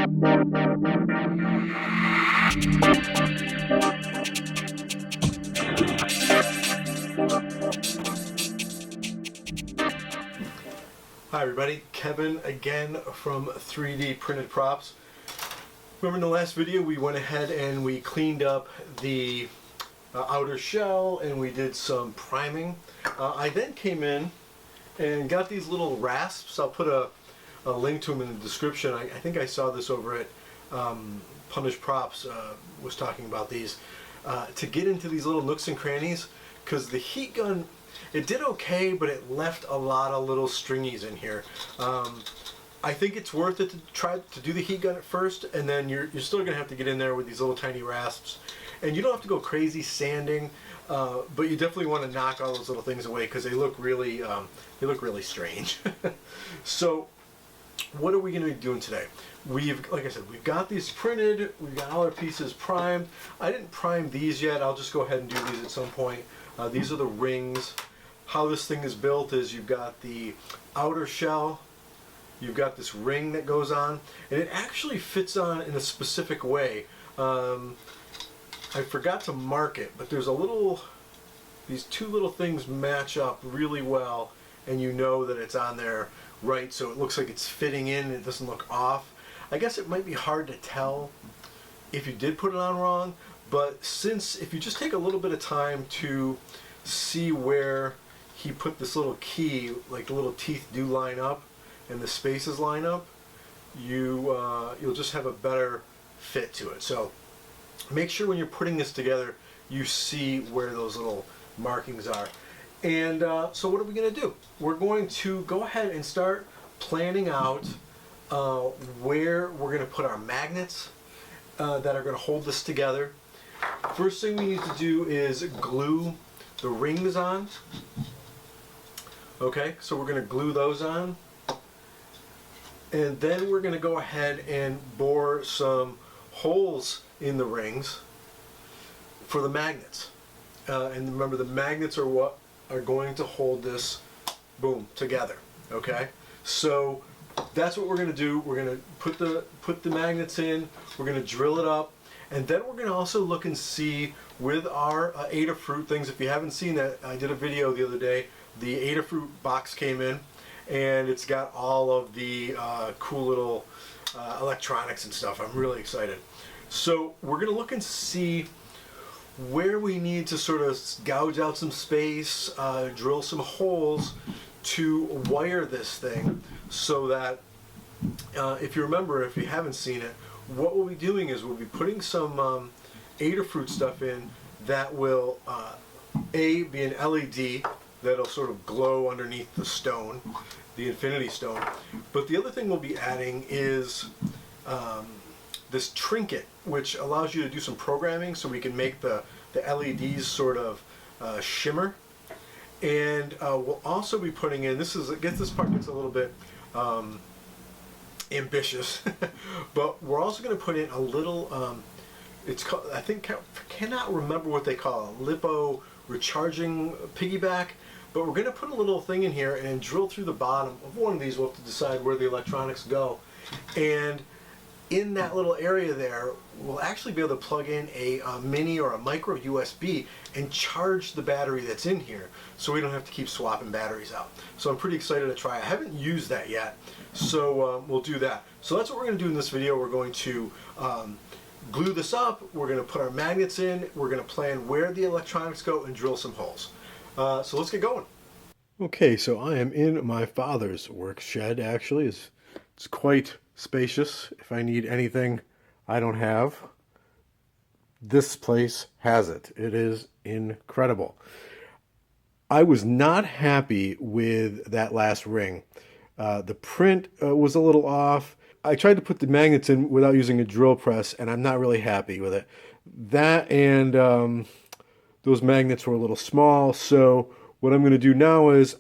Hi everybody, Kevin again from 3D Printed Props. Remember in the last video we went ahead and we cleaned up the outer shell and we did some priming. I then came in and got these little rasps. I'll put a link to them in the description. I think I saw this over at Punish Props, was talking about these, to get into these little nooks and crannies, because the heat gun, it did okay, but it left a lot of little stringies in here. I think it's worth it to try to do the heat gun at first, and then you're still going to have to get in there with these little tiny rasps. And you don't have to go crazy sanding, but you definitely want to knock all those little things away because they look really strange. So what are we going to be doing today? Like I said, we've got these printed, we've got all our pieces primed. I didn't prime these yet, I'll just go ahead and do these at some point. These are the rings. How this thing is built is you've got the outer shell, you've got this ring that goes on, and it actually fits on in a specific way. I forgot to mark it, but there's these two little things match up really well, and you know that it's on there right, so it looks like it's fitting in and it doesn't look off. I guess it might be hard to tell if you did put it on wrong, but if you just take a little bit of time to see where he put this little key, like the little teeth do line up and the spaces line up, you'll just have a better fit to it. So make sure when you're putting this together you see where those little markings are. And so what are we going to do? We're going to go ahead and start planning out where we're going to put our magnets that are going to hold this together. First thing we need to do is glue the rings on. Okay, so we're going to glue those on. And then we're going to go ahead and bore some holes in the rings for the magnets. And remember, the magnets are what are going to hold this, boom, together. Okay, so that's what we're going to do. We're going to put the magnets in, we're going to drill it up, and then we're going to also look and see with our Adafruit things. If you haven't seen that, I did a video the other day. The Adafruit box came in, and it's got all of the cool little electronics and stuff. I'm really excited. So we're going to look and see where we need to sort of gouge out some space, drill some holes to wire this thing, so that if you remember, if you haven't seen it, what we'll be doing is we'll be putting some Adafruit stuff in that will be an LED that'll sort of glow underneath the stone, the Infinity stone. But the other thing we'll be adding is this trinket, which allows you to do some programming, so we can make the LEDs sort of shimmer. And we'll also be putting in, this part gets a little bit ambitious, but we're also going to put in a little, it's called, I cannot remember what they call it, lipo recharging piggyback, but we're going to put a little thing in here and drill through the bottom of one of these. We'll have to decide where the electronics go, and in that little area there we'll actually be able to plug in a mini or a micro USB and charge the battery that's in here, so we don't have to keep swapping batteries out. So I'm pretty excited to try. I haven't used that yet, so we'll do that. So that's what we're going to do in this video. We're going to glue this up, we're going to put our magnets in, we're going to plan where the electronics go, and drill some holes. So let's get going. Okay, so I am in my father's work shed. Actually, it's quite spacious. If I need anything I don't have, this place has it. It is incredible. I was not happy with that last ring. The print was a little off. I tried to put the magnets in without using a drill press, and I'm not really happy with it. That and those magnets were a little small, so what I'm going to do now is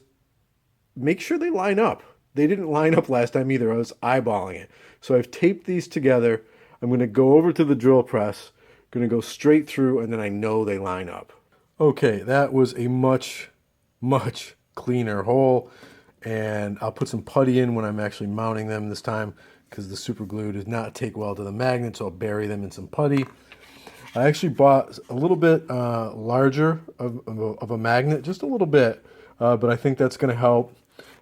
make sure they line up. They didn't line up last time either. I was eyeballing it. So I've taped these together. I'm going to go over to the drill press, going to go straight through, and then I know they line up. Okay, that was a much cleaner hole. and I'll put some putty in when I'm actually mounting them this time, because the super glue does not take well to the magnet, so I'll bury them in some putty. I actually bought a little bit larger of a magnet, just a little bit, but I think that's going to help.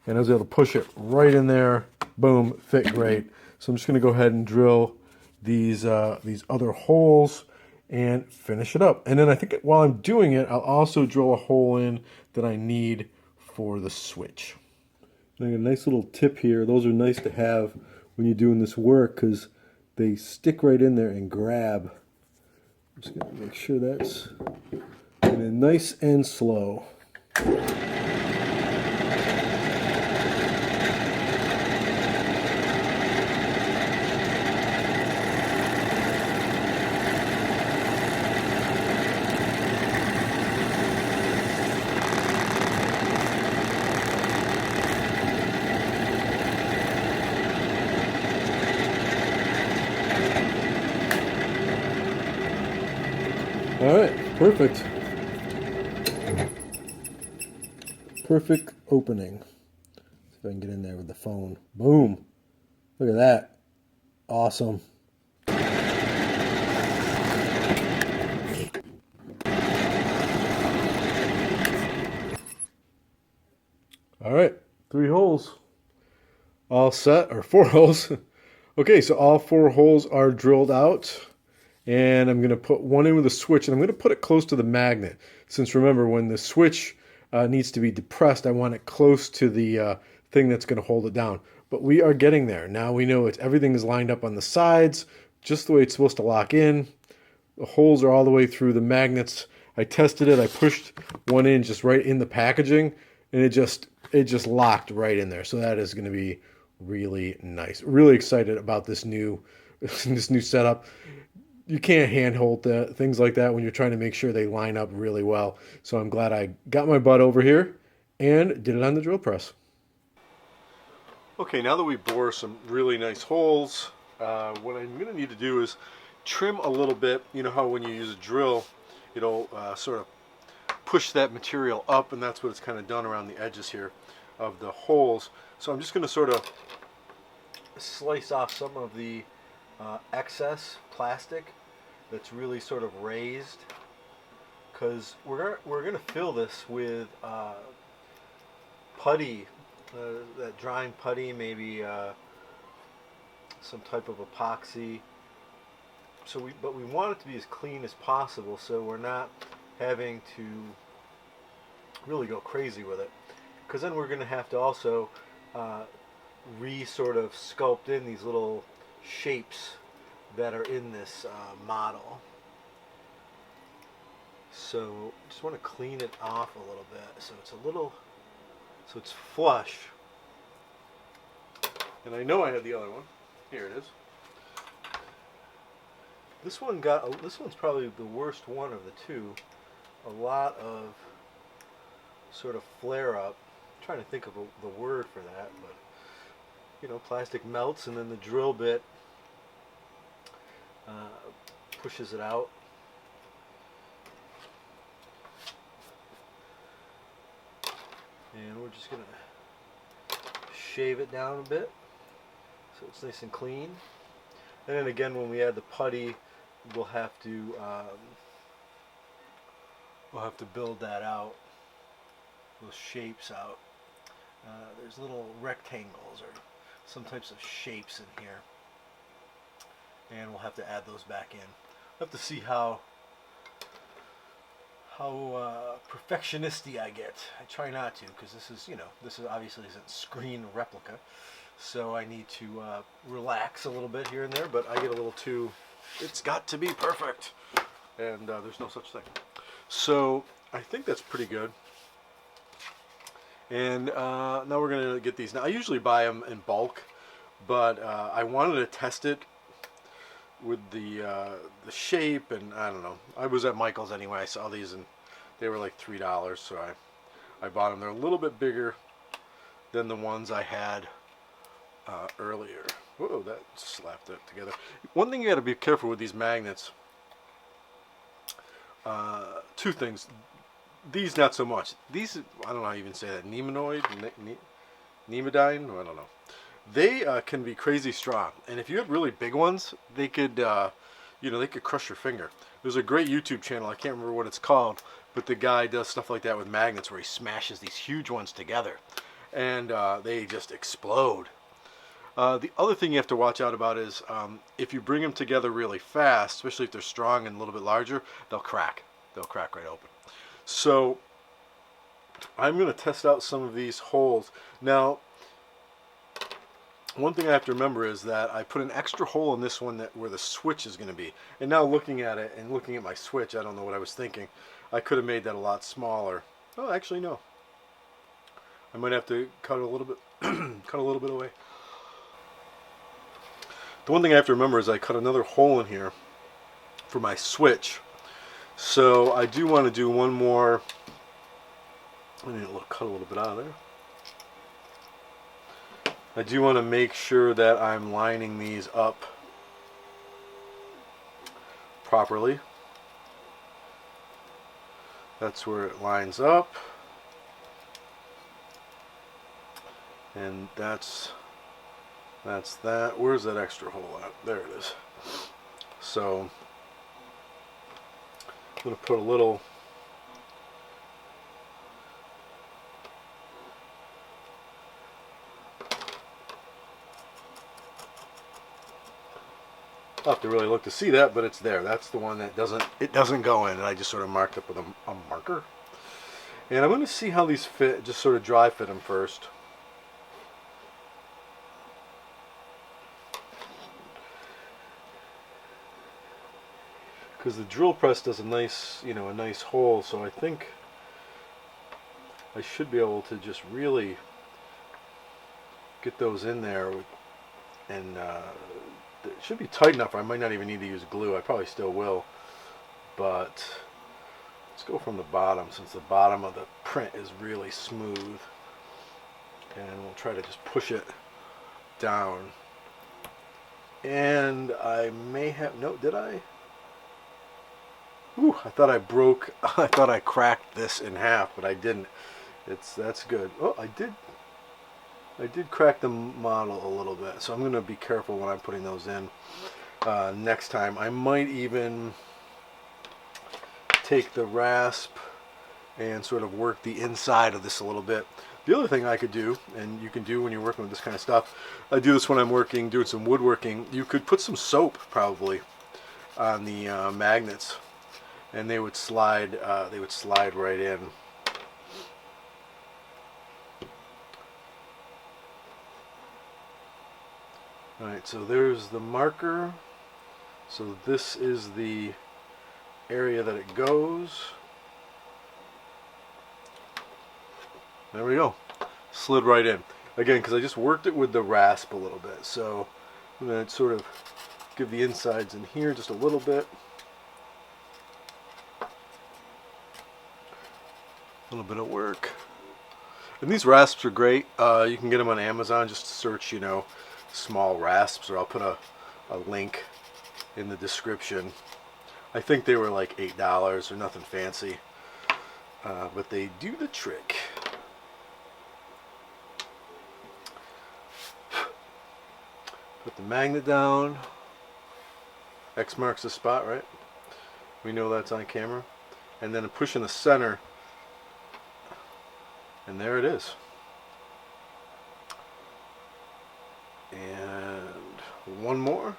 And I was able to push it right in there, boom, fit great. So I'm just going to go ahead and drill these other holes and finish it up. And then I think while I'm doing it, I'll also drill a hole in that I need for the switch. And I got a nice little tip here. Those are nice to have when you're doing this work because they stick right in there and grab. I'm just going to make sure that's nice and slow. All right, perfect. Perfect opening. See if I can get in there with the phone. Boom. Look at that. Awesome. All right, 3 holes. All set, or 4 holes. Okay, so all 4 holes are drilled out. And I'm going to put one in with a switch, and I'm going to put it close to the magnet. Since remember, when the switch needs to be depressed, I want it close to the thing that's going to hold it down. But we are getting there. Now we know everything is lined up on the sides, just the way it's supposed to lock in. The holes are all the way through the magnets. I tested it. I pushed one in just right in the packaging, and it just locked right in there. So that is going to be really nice. Really excited about this new setup. You can't handhold things like that when you're trying to make sure they line up really well. So I'm glad I got my butt over here and did it on the drill press. Okay, now that we bore some really nice holes, what I'm going to need to do is trim a little bit. You know how when you use a drill, it'll sort of push that material up, and that's what it's kind of done around the edges here of the holes. So I'm just going to sort of slice off some of the excess plastic that's really sort of raised, because we're gonna fill this with putty, that drying putty, maybe some type of epoxy. So but we want it to be as clean as possible, so we're not having to really go crazy with it, because then we're gonna have to also sort of sculpt in these little shapes that are in this model. So just want to clean it off a little bit so it's flush. And I know I had the other one. Here it is. This one's probably the worst one of the two. A lot of sort of flare up. I'm trying to think of the word for that, but you know, plastic melts and then the drill bit pushes it out. And we're just going to shave it down a bit so it's nice and clean. And then again, when we add the putty, we'll have to build that out, those shapes out. There's little rectangles or some types of shapes in here, and we'll have to add those back in. We'll have to see how perfectionisty I get. I try not to, because this is obviously isn't screen replica, so I need to relax a little bit here and there, but I get a little too, it's got to be perfect, and there's no such thing. So I think that's pretty good. And now we're going to get these. Now I usually buy them in bulk, but I wanted to test it with the shape, and I don't know. I was at Michael's anyway. I saw these and they were like $3, so I bought them. They're a little bit bigger than the ones I had earlier. Whoa, that slapped it together. One thing you got to be careful with these magnets. Two things. These not so much. These, I don't know how you even say that. Nemonoid? neodymium, I don't know. They can be crazy strong, and if you have really big ones, they could, they could crush your finger. There's a great YouTube channel, I can't remember what it's called, but the guy does stuff like that with magnets where he smashes these huge ones together, and they just explode. The other thing you have to watch out about is if you bring them together really fast, especially if they're strong and a little bit larger, they'll crack. They'll crack right open. So I'm going to test out some of these holes. Now, one thing I have to remember is that I put an extra hole in this one where the switch is going to be. And now looking at it and looking at my switch, I don't know what I was thinking. I could have made that a lot smaller. Oh, actually no. I might have to cut a little bit, cut a little bit away. The one thing I have to remember is I cut another hole in here for my switch. So I do want to do one more. I need to cut a little bit out of there. I do want to make sure that I'm lining these up properly. That's where it lines up. And that's that. Where's that extra hole at? There it is. So I'm going to put a little I'll have to really look to see that, but it's there. That's the one that doesn't go in, and I just sort of marked up with a marker. And I'm going to see how these fit, just sort of dry fit them first. Because the drill press does a nice hole, so I think I should be able to just really get those in there, and it should be tight enough. I might not even need to use glue. I probably still will, but let's go from the bottom, since the bottom of the print is really smooth, and we'll try to just push it down. And I may have, no, did I? Ooh, I thought I cracked this in half, but I didn't. That's good. Oh, I did crack the model a little bit, so I'm going to be careful when I'm putting those in next time. I might even take the rasp and sort of work the inside of this a little bit. The other thing I could do, and you can do when you're working with this kind of stuff, I do this when I'm doing some woodworking. You could put some soap probably on the magnets, and they would slide right in. Alright, so there's the marker. So this is the area that it goes. There we go. Slid right in. Again, because I just worked it with the rasp a little bit. So I'm going to sort of give the insides in here just a little bit. A little bit of work. And these rasps are great. You can get them on Amazon. Just search, small rasps, or I'll put a link in the description. I think they were like $8 or nothing fancy, but they do the trick. Put the magnet down. X marks the spot, right? We know that's on camera. And then push in the center, and there it is. And one more.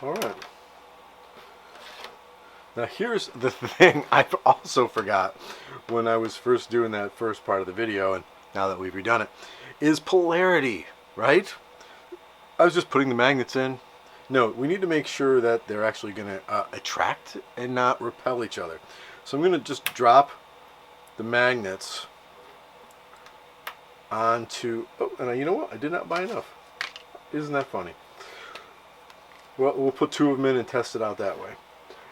All right. Now here's the thing I also forgot when I was first doing that first part of the video, and now that we've redone it, is polarity, right? I was just putting the magnets in. No, we need to make sure that they're actually going to attract and not repel each other. So I'm going to just drop the magnets onto, oh, and you know what? I did not buy enough. Isn't that funny? Well, we'll put 2 of them in and test it out that way.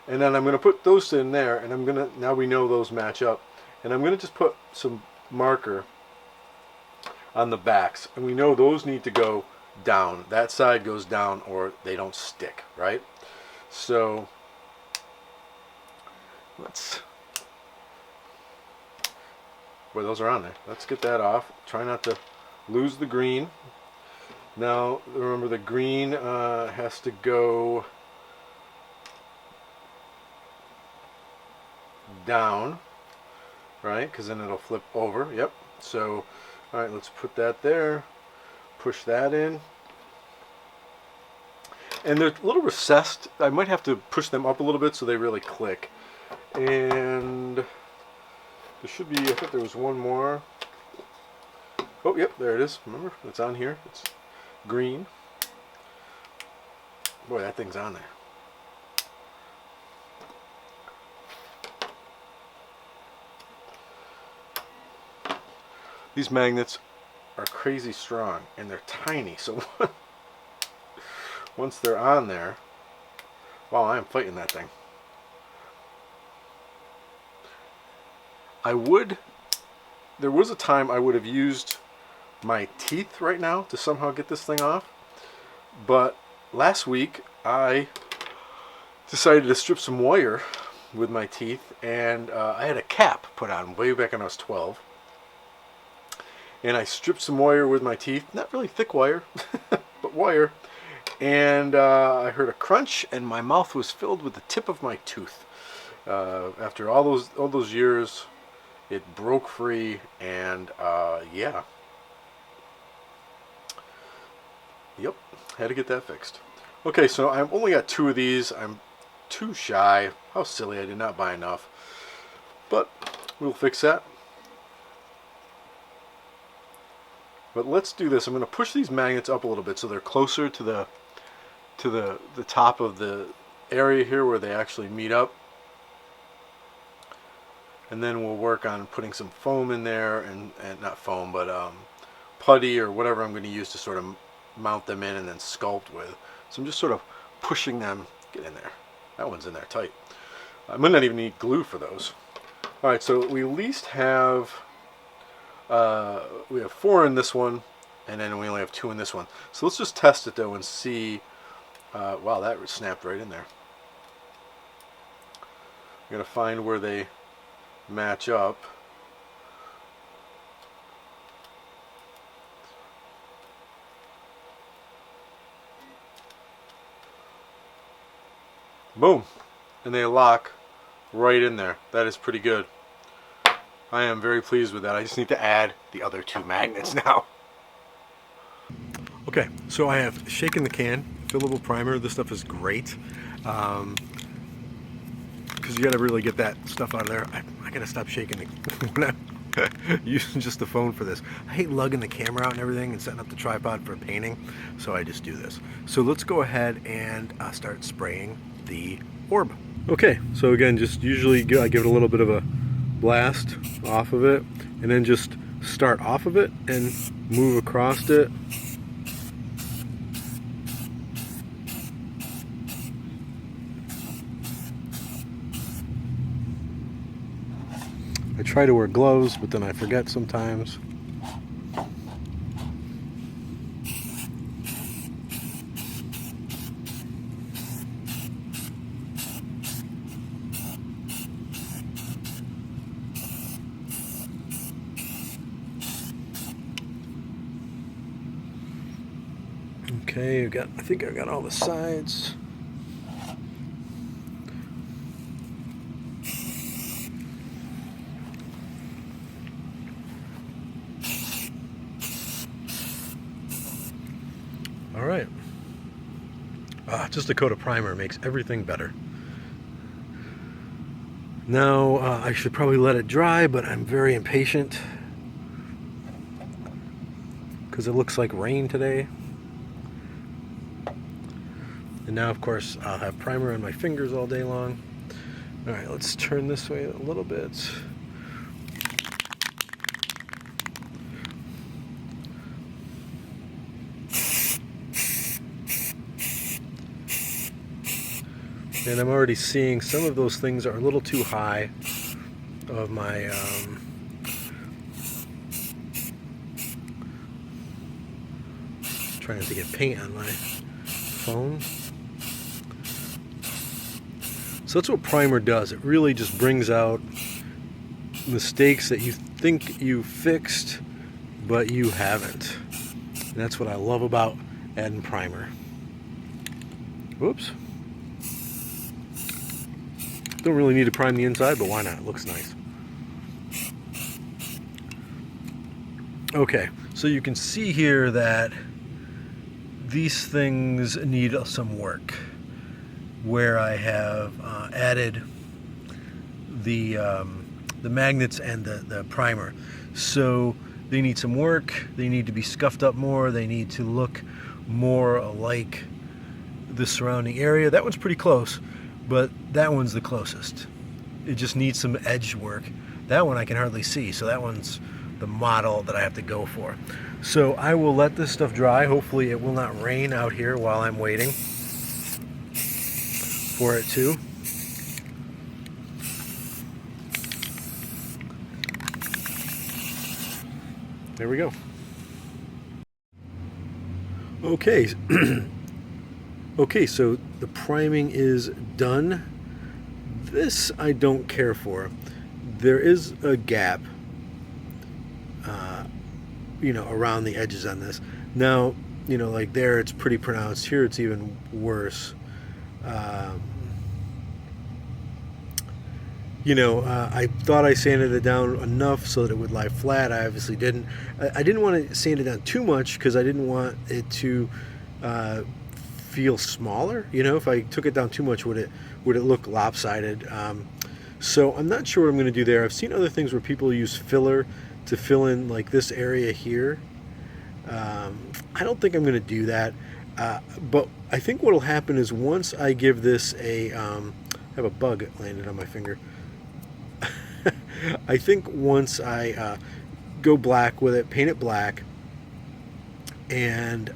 And then I'm going to put those in there, and I'm going to, now we know those match up, and I'm going to just put some marker on the backs, and we know those need to go down. That side goes down or they don't stick, right? So let's, boy, those are on there. Let's get that off. Try not to lose the green. Now remember, the green has to go down, right? Because then it'll flip over. Yep. So all right, let's put that there, push that in. And they're a little recessed. I might have to push them up a little bit so they really click. And there should be, I think there was one more. Oh, yep, there it is. Remember, it's on here. It's green. Boy, that thing's on there. These magnets are crazy strong, and they're tiny, so once they're on there, wow, I am fighting that thing. There was a time I would have used my teeth right now to somehow get this thing off, but last week I decided to strip some wire with my teeth, and I had a cap put on way back when I was 12. And I stripped some wire with my teeth, not really thick wire, but wire. And I heard a crunch, and my mouth was filled with the tip of my tooth. After all those years, it broke free, and yeah. Yep, had to get that fixed. Okay, so I've only got 2 of these. I'm too shy. How silly, I did not buy enough. But we'll fix that. But let's do this. I'm going to push these magnets up a little bit so they're closer to the top of the area here where they actually meet up. And then we'll work on putting some foam in there, and not foam, but putty or whatever I'm going to use to sort of mount them in and then sculpt with. So I'm just sort of pushing them. Get in there. That one's in there tight. I might not even need glue for those. All right, so we at least have... we have 4 in this one, and then we only have 2 in this one. So let's just test it though and see. Wow, that snapped right in there. I'm gonna find where they match up. Boom, and they lock right in there. That is pretty good. I am very pleased with that. I just need to add the other 2 magnets now. Okay, so I have shaken the can, fillable primer. This stuff is great. Because you gotta really get that stuff out of there. I gotta stop shaking it when I'm using just the phone for this. I hate lugging the camera out and everything and setting up the tripod for painting, so I just do this. So let's go ahead and start spraying the orb. Okay, so again, just usually I give it a little bit of a blast off of it, and then just start off of it and move across it. I try to wear gloves, but then I forget sometimes. Okay, I think I've got all the sides. All right. Just a coat of primer makes everything better. Now, I should probably let it dry, but I'm very impatient because it looks like rain today. And now, of course, I'll have primer on my fingers all day long. All right, let's turn this way a little bit. And I'm already seeing some of those things are a little too high of my trying to get paint on my phone. So that's what primer does. It really just brings out mistakes that you think you fixed, but you haven't. And that's what I love about adding primer. Whoops. Don't really need to prime the inside, but why not? It looks nice. Okay, so you can see here that these things need some work. Where I have added the magnets and the primer. So they need some work, they need to be scuffed up more, they need to look more like the surrounding area. That one's pretty close, but that one's the closest. It just needs some edge work. That one I can hardly see, so that one's the model that I have to go for. So I will let this stuff dry. Hopefully it will not rain out here while I'm waiting for it to. There we go. Okay. Okay, so the priming is done. This I don't care for. There is a gap, around the edges on this. Now, like there it's pretty pronounced. Here it's even worse. I thought I sanded it down enough so that it would lie flat. I obviously didn't. I didn't want to sand it down too much because I didn't want it to feel smaller. If I took it down too much, would it look lopsided? So I'm not sure what I'm going to do there. I've seen other things where people use filler to fill in like this area here. I don't think I'm going to do that. But I think what will happen is once I give this I have a bug landed on my finger. I think once I go black with it, paint it black, and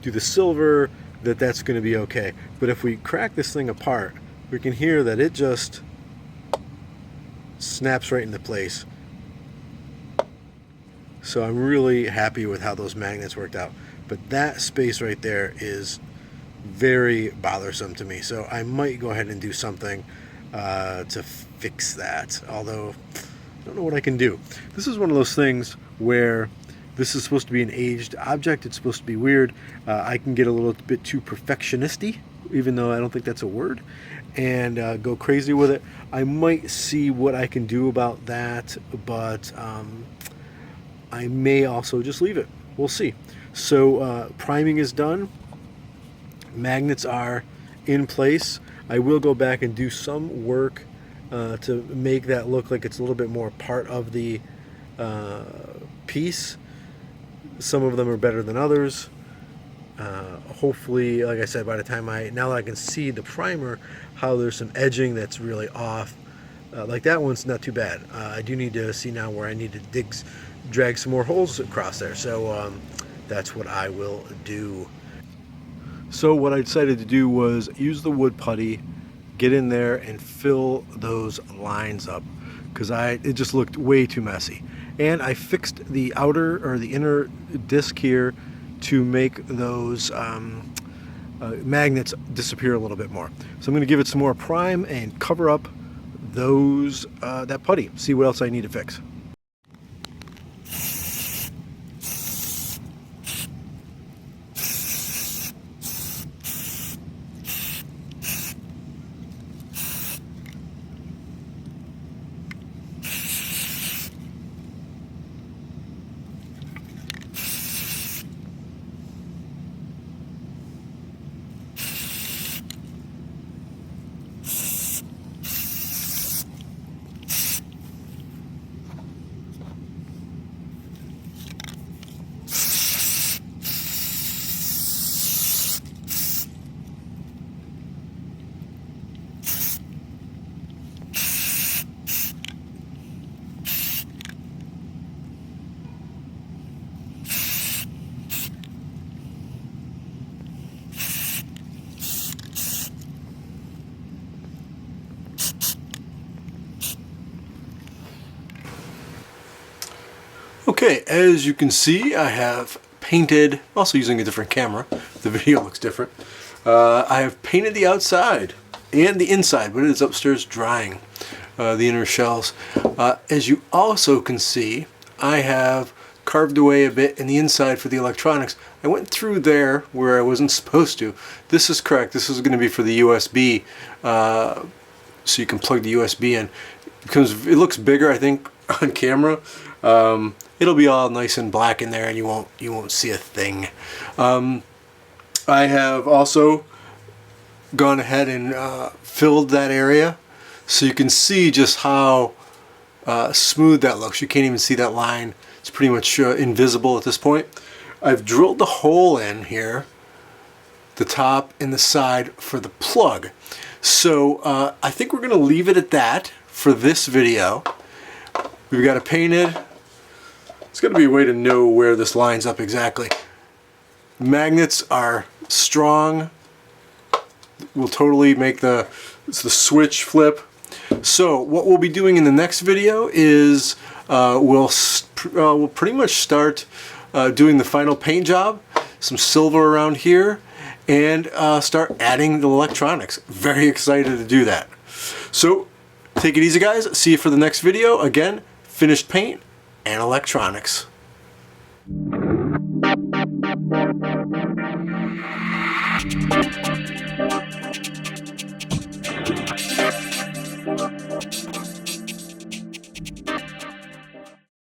do the silver, that's going to be okay. But if we crack this thing apart, we can hear that it just snaps right into place. So I'm really happy with how those magnets worked out. But that space right there is very bothersome to me. So I might go ahead and do something to fix that. Although, I don't know what I can do. This is one of those things where this is supposed to be an aged object. It's supposed to be weird. I can get a little bit too perfectionisty, even though I don't think that's a word, and go crazy with it. I might see what I can do about that, but I may also just leave it. We'll see. So priming is done. Magnets are in place. I will go back and do some work to make that look like it's a little bit more part of the piece. Some of them are better than others. Hopefully, like I said, by the time now that I can see the primer, how there's some edging that's really off. Like that one's not too bad. I do need to see now where I need to drag some more holes across there. So that's what I will do. So what I decided to do was use the wood putty, get in there and fill those lines up, because it just looked way too messy. And I fixed the outer or the inner disc here to make those magnets disappear a little bit more. So I'm going to give it some more prime and cover up that putty. See what else I need to fix. Okay, as you can see, I have painted, also using a different camera, the video looks different. I have painted the outside and the inside, but it is upstairs drying, the inner shells. As you also can see, I have carved away a bit in the inside for the electronics. I went through there where I wasn't supposed to. This is correct. This is going to be for the USB, so you can plug the USB in. It looks bigger, I think, on camera. It'll be all nice and black in there, and you won't see a thing. I have also gone ahead and filled that area, so you can see just how smooth that looks. You can't even see that line. It's pretty much invisible at this point. I've drilled the hole in here, the top and the side for the plug. So I think we're going to leave it at that for this video. We've got it painted. It's got to be a way to know where this lines up exactly. Magnets are strong. Will totally make the switch flip. So what we'll be doing in the next video is we'll pretty much start doing the final paint job, some silver around here, and start adding the electronics. Very excited to do that. So take it easy, guys. See you for the next video. Again, finished paint and electronics.